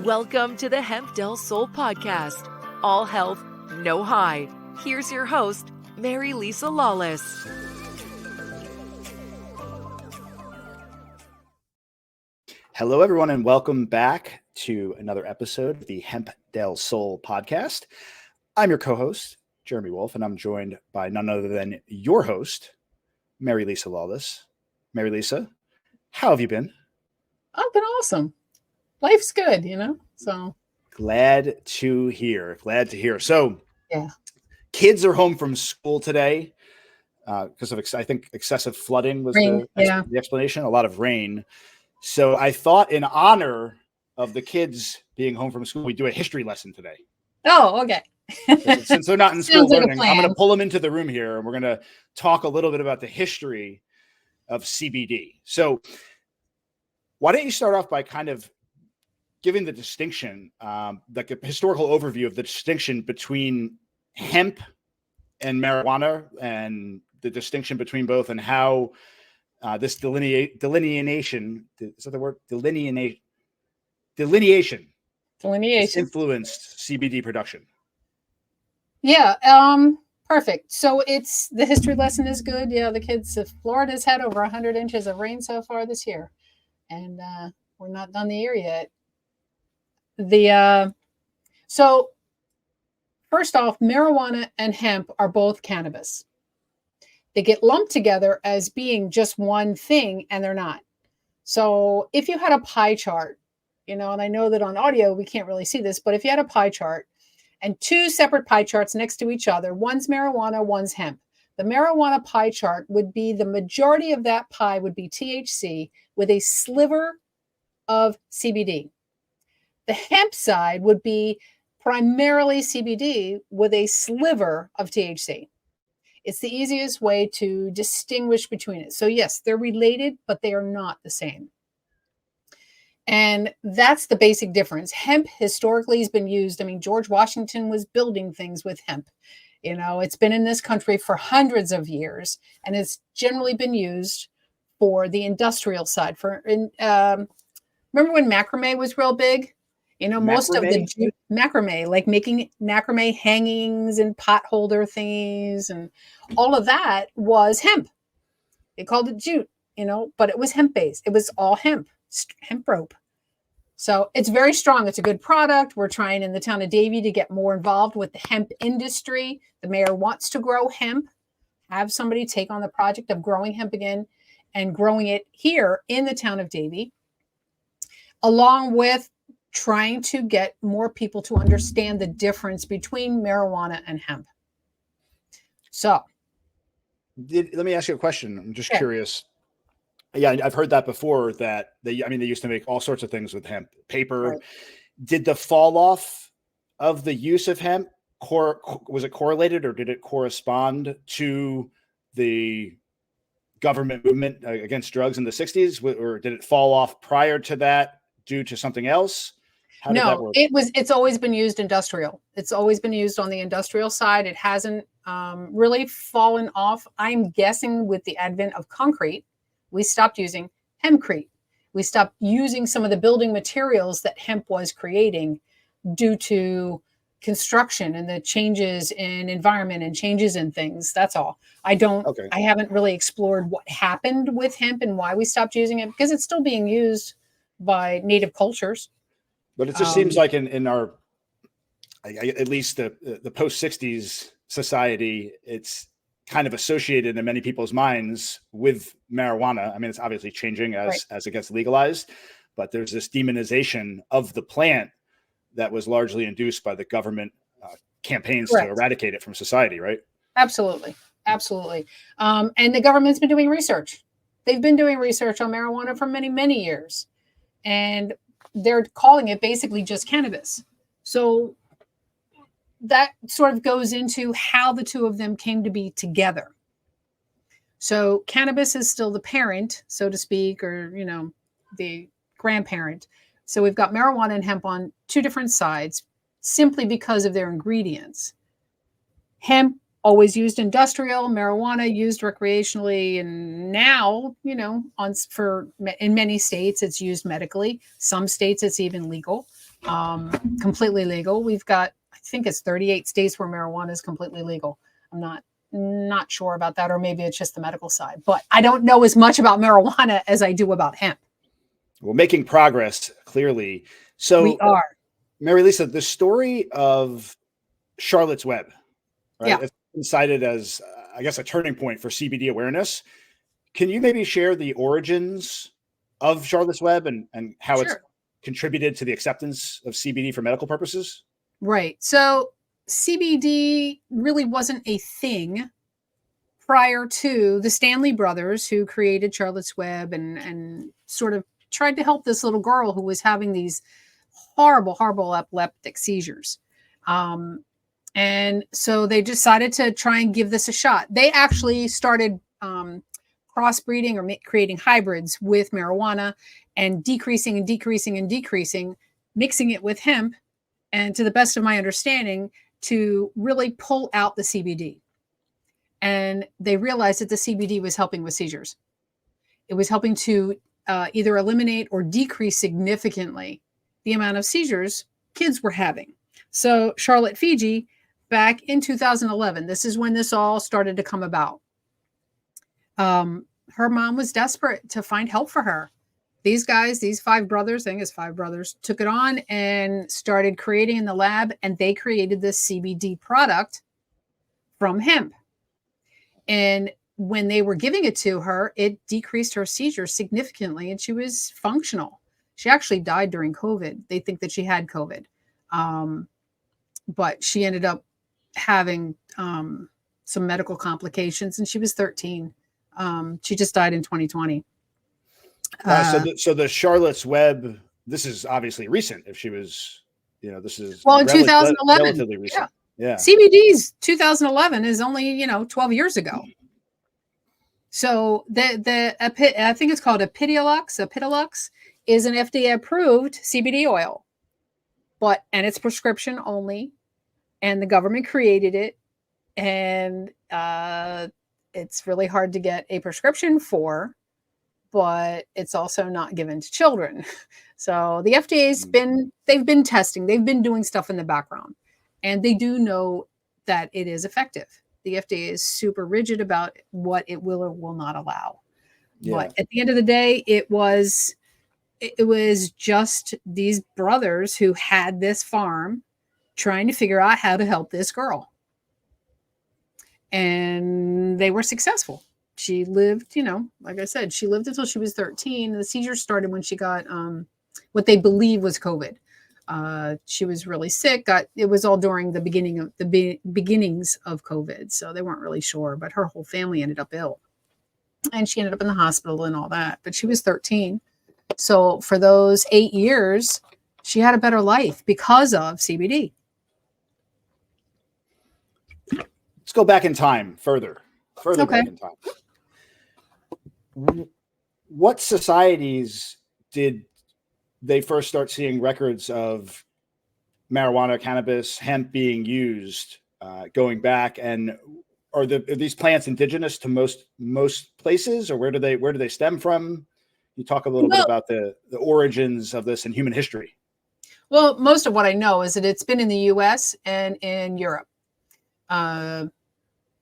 Welcome to the Hemp Del Sol podcast. All health, no high. Here's your host, Marilisa Lawless. Hello, everyone, and welcome back to another episode of the Hemp Del Sol podcast. I'm your co-host, Jeremy Wolf, and I'm joined by none other than your host, Marilisa Lawless. Marilisa, how have you been? I've been awesome. Life's good, so. Glad to hear. So, yeah, kids are home from school today because of, I think, excessive flooding was rain, the explanation, a lot of rain. So I thought in honor of the kids being home from school, we do a history lesson today. Oh, okay. Since they're not in school Sounds like a learning, I'm plan. going to pull them into the room here, and we're going to talk a little bit about the history of CBD. So why don't you start off by kind of giving the distinction, like a historical overview of the distinction between hemp and marijuana and the distinction between both, and how this delineation, is that the word? Delineation has influenced CBD production. Yeah, perfect. So it's the history lesson is good. Yeah, the kids, Florida's had over 100 inches of rain so far this year, and we're not done the year yet. So first off, marijuana and hemp are both cannabis. They get lumped together as being just one thing, and they're not. So if you had a pie chart, and I know that on audio we can't really see this, but if you had a pie chart and two separate pie charts next to each other, one's marijuana, one's hemp. The marijuana pie chart would be the majority of that pie would be THC with a sliver of CBD. The hemp side would be primarily CBD with a sliver of THC. It's the easiest way to distinguish between it. So yes, they're related, but they are not the same. And that's the basic difference. Hemp historically has been used. I mean, George Washington was building things with hemp. It's been in this country for hundreds of years, and it's generally been used for the industrial side. Remember when macrame was real big? Most of the macrame, like making macrame hangings and pot holder thingies and all of that was hemp. They called it jute, but it was hemp based. It was all hemp rope. So it's very strong. It's a good product. We're trying in the town of Davie to get more involved with the hemp industry. The mayor wants to grow hemp, have somebody take on the project of growing hemp again and growing it here in the town of Davie, along with trying to get more people to understand the difference between marijuana and hemp. So let me ask you a question. I'm just curious. Yeah, I've heard that before, that they used to make all sorts of things with hemp paper. Right. Did the fall off of the use of hemp, was it correlated, or did it correspond to the government movement against drugs in the 60s, or did it fall off prior to that due to something else? How did that work? It's always been used industrial. It's always been used on the industrial side. It hasn't really fallen off. I'm guessing with the advent of concrete, we stopped using hempcrete. We stopped using some of the building materials that hemp was creating due to construction and the changes in environment and changes in things. That's all. I haven't really explored what happened with hemp and why we stopped using it, because it's still being used by native cultures. But it just seems like in our, at least the post-60s society, it's kind of associated in many people's minds with marijuana. I mean, it's obviously changing as it gets legalized, but there's this demonization of the plant that was largely induced by the government campaigns to eradicate it from society, right? Absolutely. Absolutely. And the government's been doing research. They've been doing research on marijuana for many, many years. And they're calling it basically just cannabis. So that sort of goes into how the two of them came to be together. So cannabis is still the parent, so to speak, or, the grandparent. So we've got marijuana and hemp on two different sides simply because of their ingredients. Hemp always used industrial, marijuana used recreationally, and now, you know, in many states it's used medically. Some states it's even legal, completely legal. We've got, I think it's 38 states where marijuana is completely legal. I'm not sure about that, or maybe it's just the medical side, but I don't know as much about marijuana as I do about hemp. We're making progress, clearly. So We are. Marilisa, the story of Charlotte's Web, right? Yeah. It's been cited as, I guess, a turning point for CBD awareness. Can you maybe share the origins of Charlotte's Web and how it's contributed to the acceptance of CBD for medical purposes? Right. So CBD really wasn't a thing prior to the Stanley brothers, who created Charlotte's Web and sort of tried to help this little girl who was having these horrible epileptic seizures. And so they decided to try and give this a shot. They actually started crossbreeding or creating hybrids with marijuana and decreasing, mixing it with hemp. And to the best of my understanding, to really pull out the CBD. And they realized that the CBD was helping with seizures. It was helping to either eliminate or decrease significantly the amount of seizures kids were having. So Charlotte Figi, back in 2011, this is when this all started to come about. Her mom was desperate to find help for her. These guys, these five brothers, I think it's five brothers, took it on and started creating in the lab, and they created this CBD product from hemp. And when they were giving it to her, it decreased her seizures significantly, and she was functional. She actually died during COVID. They think that she had COVID. But she ended up having some medical complications, and she was 13. She just died in 2020. So the Charlotte's Web, this is obviously recent. If she was, this is in 2011, relatively recent. Yeah. CBD's 2011 is only 12 years ago. So I think it's called Epidiolex is an FDA-approved CBD oil, and it's prescription only, and the government created it, and it's really hard to get a prescription for, but it's also not given to children. So the FDA's they've been testing, they've been doing stuff in the background, and they do know that it is effective. The FDA is super rigid about what it will or will not allow. Yeah. But at the end of the day, it was just these brothers who had this farm trying to figure out how to help this girl. And they were successful. She lived, like I said, she lived until she was 13. The seizures started when she got what they believe was COVID. She was really sick. It was all during the beginnings of COVID, so they weren't really sure. But her whole family ended up ill, and she ended up in the hospital and all that. But she was 13, so for those 8 years, she had a better life because of CBD. Let's go back in time further okay. Back in time. What societies did they first start seeing records of marijuana, cannabis, hemp being used going back? And are these plants indigenous to most places, or where do they stem from? You talk a little bit about the origins of this in human history. Well, most of what I know is that it's been in the U.S. and in Europe. The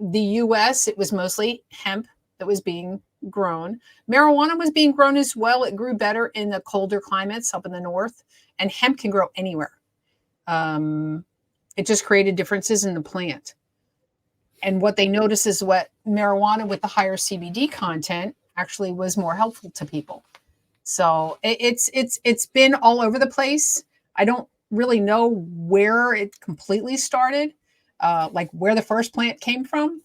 U.S., it was mostly hemp that was being grown. Marijuana was being grown as well. It grew better in the colder climates up in the north, and hemp can grow anywhere. It just created differences in the plant. And what they noticed is what marijuana with the higher CBD content actually was more helpful to people. So it's been all over the place. I don't really know where it completely started, like where the first plant came from,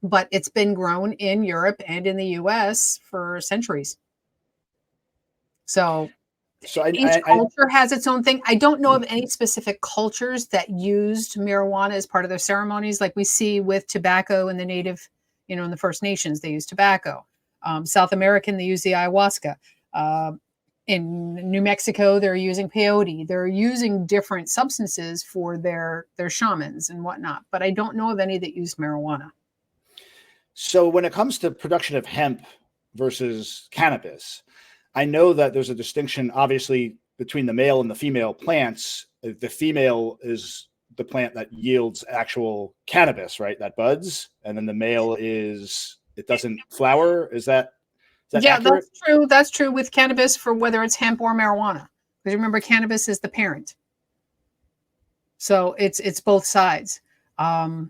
but it's been grown in Europe and in the US for centuries. So each culture has its own thing. I don't know of any specific cultures that used marijuana as part of their ceremonies, like we see with tobacco in the native, in the First Nations, they use tobacco. South American, they use the ayahuasca. in New Mexico, they're using peyote. They're using different substances for their shamans and whatnot. But I don't know of any that use marijuana. So when it comes to production of hemp versus cannabis, I know that there's a distinction, obviously, between the male and the female plants. The female is the plant that yields actual cannabis, right? That buds. And then the male is, it doesn't flower. Is that accurate? That's true. That's true with cannabis for whether it's hemp or marijuana. Because remember, cannabis is the parent. So it's both sides. I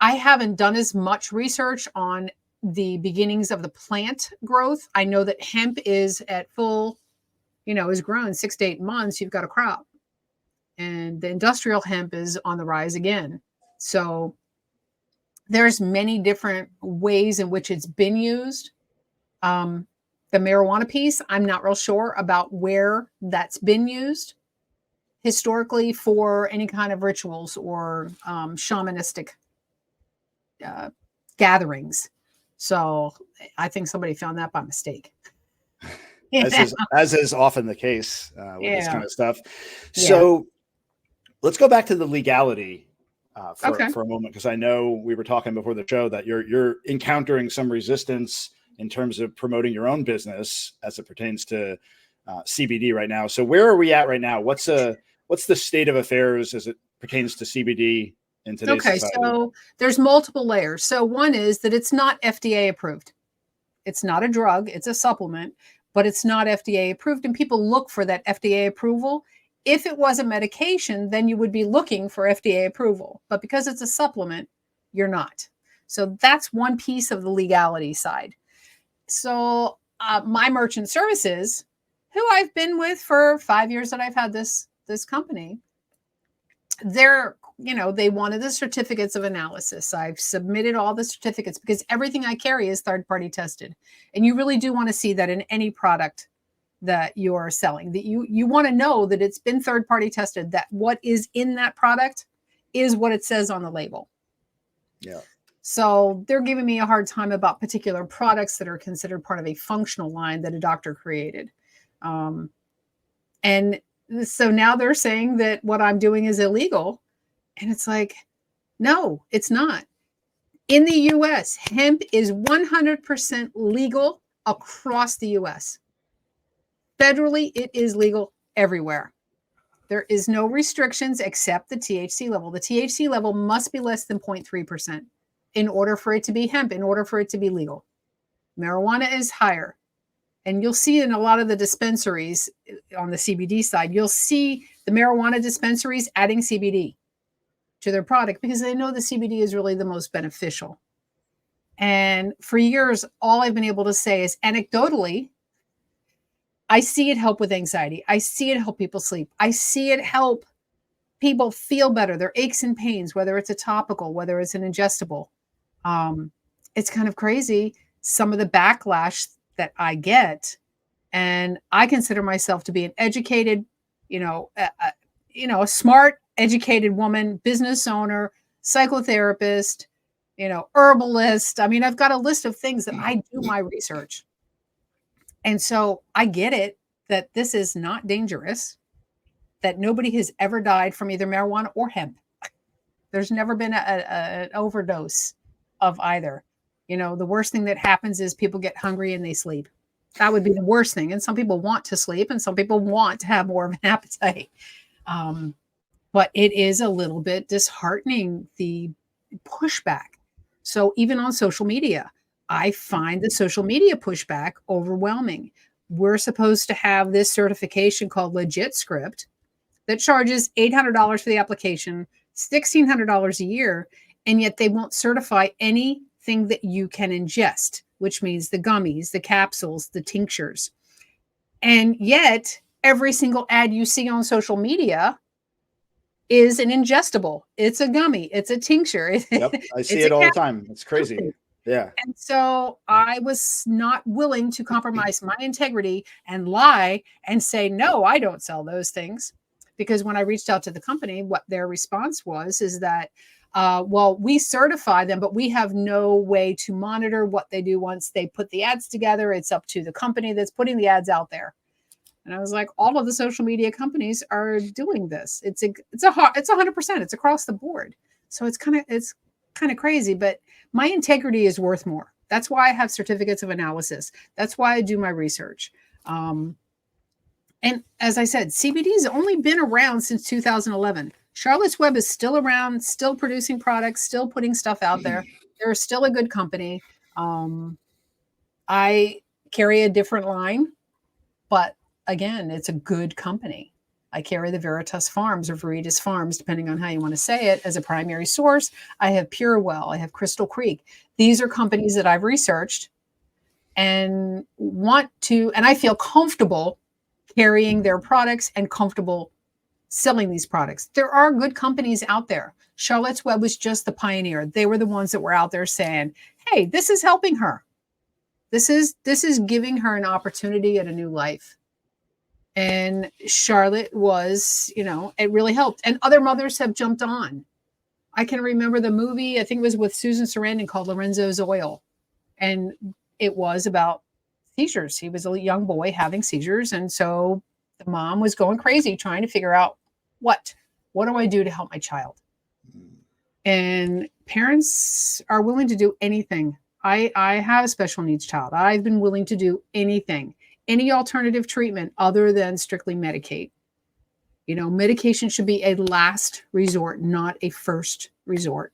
haven't done as much research on the beginnings of the plant growth. I know that hemp is at full, is grown 6 to 8 months, you've got a crop. And the industrial hemp is on the rise again. So there's many different ways in which it's been used. The marijuana piece, I'm not real sure about where that's been used historically for any kind of rituals or shamanistic gatherings. So I think somebody found that by mistake. As is often the case with this kind of stuff. So let's go back to the legality for a moment, because I know we were talking before the show that you're encountering some resistance in terms of promoting your own business as it pertains to CBD right now. So where are we at right now? What's the state of affairs as it pertains to CBD in today's society? So there's multiple layers. So one is that it's not FDA approved. It's not a drug, it's a supplement, but it's not FDA approved. And people look for that FDA approval. If it was a medication, then you would be looking for FDA approval. But because it's a supplement, you're not. So that's one piece of the legality side. So my merchant services, who I've been with for 5 years that I've had this company, they wanted the certificates of analysis. I've submitted all the certificates because everything I carry is third-party tested. And you really do want to see that in any product that you're selling, that you want to know that it's been third-party tested, that what is in that product is what it says on the label. Yeah. So they're giving me a hard time about particular products that are considered part of a functional line that a doctor created. And so now they're saying that what I'm doing is illegal. And it's like, no, it's not. In the US, hemp is 100% legal across the US. Federally, it is legal everywhere. There is no restrictions except the THC level. The THC level must be less than 0.3% in order for it to be hemp, in order for it to be legal. Marijuana is higher. And you'll see in a lot of the dispensaries on the CBD side, you'll see the marijuana dispensaries adding CBD to their product because they know the CBD is really the most beneficial. And for years, all I've been able to say is anecdotally, I see it help with anxiety. I see it help people sleep. I see it help people feel better, their aches and pains, whether it's a topical, whether it's an ingestible. It's kind of crazy, some of the backlash that I get, and I consider myself to be an educated, a smart, educated woman, business owner, psychotherapist, herbalist. I mean, I've got a list of things that I do my research. And so I get it that this is not dangerous, that nobody has ever died from either marijuana or hemp. There's never been an overdose of either. The worst thing that happens is people get hungry and they sleep. That would be the worst thing. And some people want to sleep and some people want to have more of an appetite. But it is a little bit disheartening, the pushback. So even on social media, I find the social media pushback overwhelming. We're supposed to have this certification called Legit Script that charges $800 for the application, $1,600 a year, and yet they won't certify anything that you can ingest, which means the gummies, the capsules, the tinctures. And yet every single ad you see on social media is an ingestible. It's a gummy. It's a tincture. Yep, I see it all the time. It's crazy. Yeah. And so I was not willing to compromise my integrity and lie and say, no, I don't sell those things. Because when I reached out to the company, what their response was is that, well, we certify them, but we have no way to monitor what they do once they put the ads together. It's up to the company that's putting the ads out there. And I was like, all of the social media companies are doing this. It's 100%. It's across the board. So it's kind of crazy, but my integrity is worth more. That's why I have certificates of analysis. That's why I do my research. And as I said, CBD has only been around since 2011. Charlotte's Web is still around, still producing products, still putting stuff out there. They're still a good company. I carry a different line, but again, it's a good company. I carry the Veritas Farms or Veritas Farms, depending on how you want to say it, as a primary source. I have Purewell. I have Crystal Creek. These are companies that I've researched and and I feel comfortable carrying their products and comfortable selling these products. There are good companies out there. Charlotte's Web was just the pioneer. They were the ones that were out there saying, hey, this is helping her. This is giving her an opportunity at a new life. And Charlotte was, it really helped. And other mothers have jumped on. I can remember the movie, I think it was with Susan Sarandon, called Lorenzo's Oil. And it was about seizures. He was a young boy having seizures. And so the mom was going crazy trying to figure out what do I do to help my child? And parents are willing to do anything. I have a special needs child. I've been willing to do anything, any alternative treatment other than strictly medicate. Medication should be a last resort, not a first resort.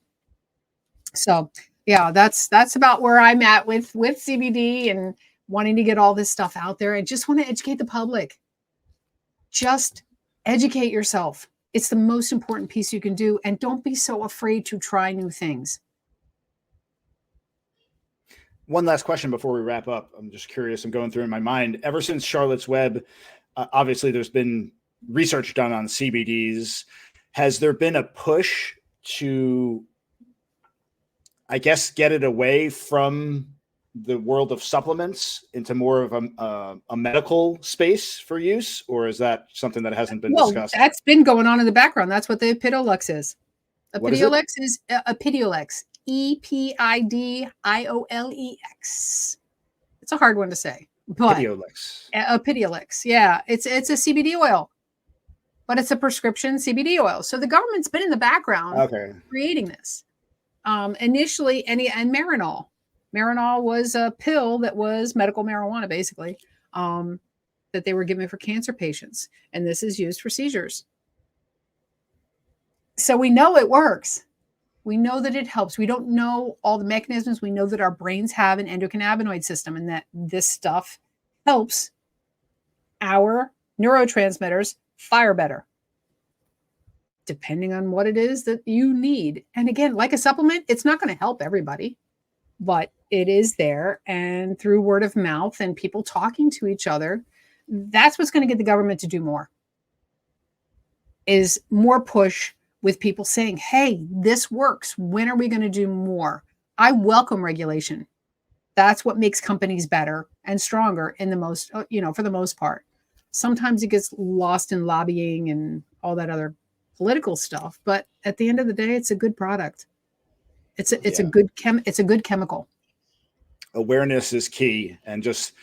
So yeah, that's about where I'm at with CBD and wanting to get all this stuff out there. I just want to educate the public. Just educate yourself. It's the most important piece you can do. And don't be so afraid to try new things. One last question before we wrap up. I'm just curious. I'm going through in my mind. Ever since Charlotte's Web, obviously there's been research done on CBDs. Has there been a push to, I guess, get it away from the world of supplements into more of a medical space for use? Or is that something that hasn't been discussed? That's been going on in the background. That's what the Epidiolex is. Epidiolex is Epidiolex. Epidiolex. It's a hard one to say, but Epidiolex. Yeah, it's a CBD oil, but it's a prescription CBD oil. So the government's been in the background creating this. Initially, and Marinol. Marinol was a pill that was medical marijuana, basically, that they were given for cancer patients, and this is used for seizures. So we know it works. We know that it helps. We don't know all the mechanisms. We know that our brains have an endocannabinoid system and that this stuff helps our neurotransmitters fire better, depending on what it is that you need. And again, like a supplement, it's not going to help everybody, but it is there. And through word of mouth and people talking to each other, that's what's going to get the government to do more, is more push with people saying, hey, this works. When are we going to do more? I welcome regulation. That's what makes companies better and stronger in the most, for the most part. Sometimes it gets lost in lobbying and all that other political stuff. But at the end of the day, it's a good product. It's a good chemical. Awareness is key, and just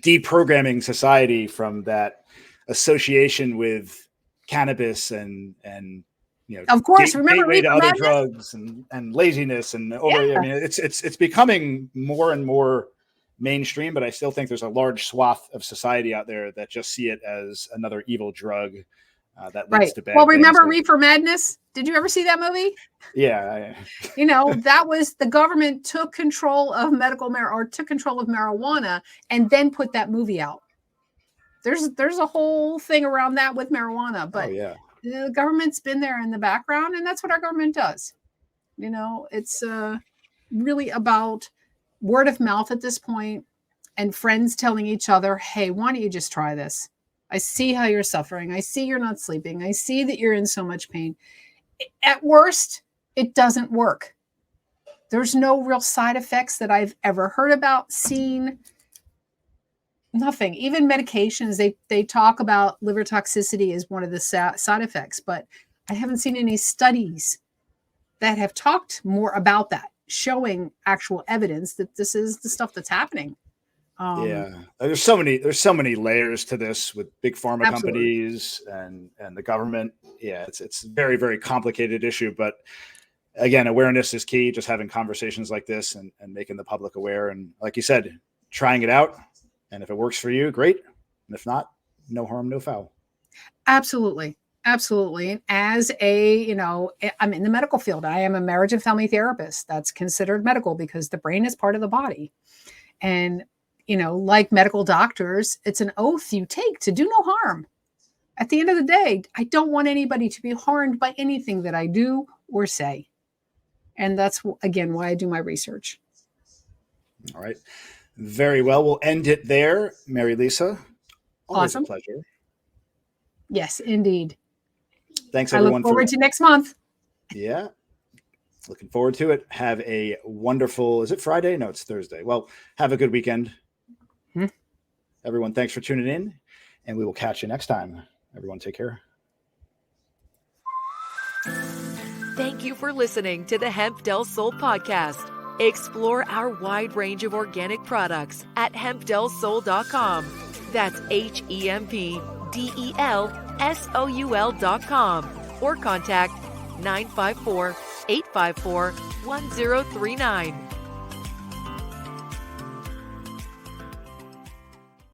deprogramming society from that association with cannabis and of course, remember other drugs and laziness and over. Yeah. I mean, it's becoming more and more mainstream, but I still think there's a large swath of society out there that just see it as another evil drug that leads to bad. Well, remember Reefer Madness? Did you ever see that movie? Yeah. That was the government took control of took control of marijuana and then put that movie out. There's a whole thing around that with marijuana, but the government's been there in the background, and that's what our government does. It's really about word of mouth at this point, and friends telling each other, hey, why don't you just try this? I see how you're suffering. I see you're not sleeping. I see that you're in so much pain. At worst, it doesn't work. There's no real side effects that I've ever heard about, seen. Nothing. Even medications, they talk about liver toxicity as one of the side effects, but I haven't seen any studies that have talked more about that, showing actual evidence that this is the stuff that's happening. There's so many layers to this with big pharma Absolutely. companies and the government. Yeah, it's a very, very complicated issue, but again, awareness is key. Just having conversations like this and making the public aware. And like you said, trying it out. And if it works for you, great. And if not, no harm, no foul. Absolutely. Absolutely. And as I'm in the medical field. I am a marriage and family therapist. That's considered medical because the brain is part of the body. And, like medical doctors, it's an oath you take to do no harm. At the end of the day, I don't want anybody to be harmed by anything that I do or say. And that's, again, why I do my research. All right. Very well. We'll end it there. Marilisa, always Awesome. a pleasure. Yes, indeed. Thanks, everyone. I look forward to next month. Yeah. Looking forward to it. Have a wonderful, is it Friday? No, it's Thursday. Well, have a good weekend. Everyone, thanks for tuning in, and we will catch you next time. Everyone, take care. Thank you for listening to the Hemp Del Sol podcast. Explore our wide range of organic products at hempdelsol.com. That's HEMPDELSOUL.com or contact 954-854-1039.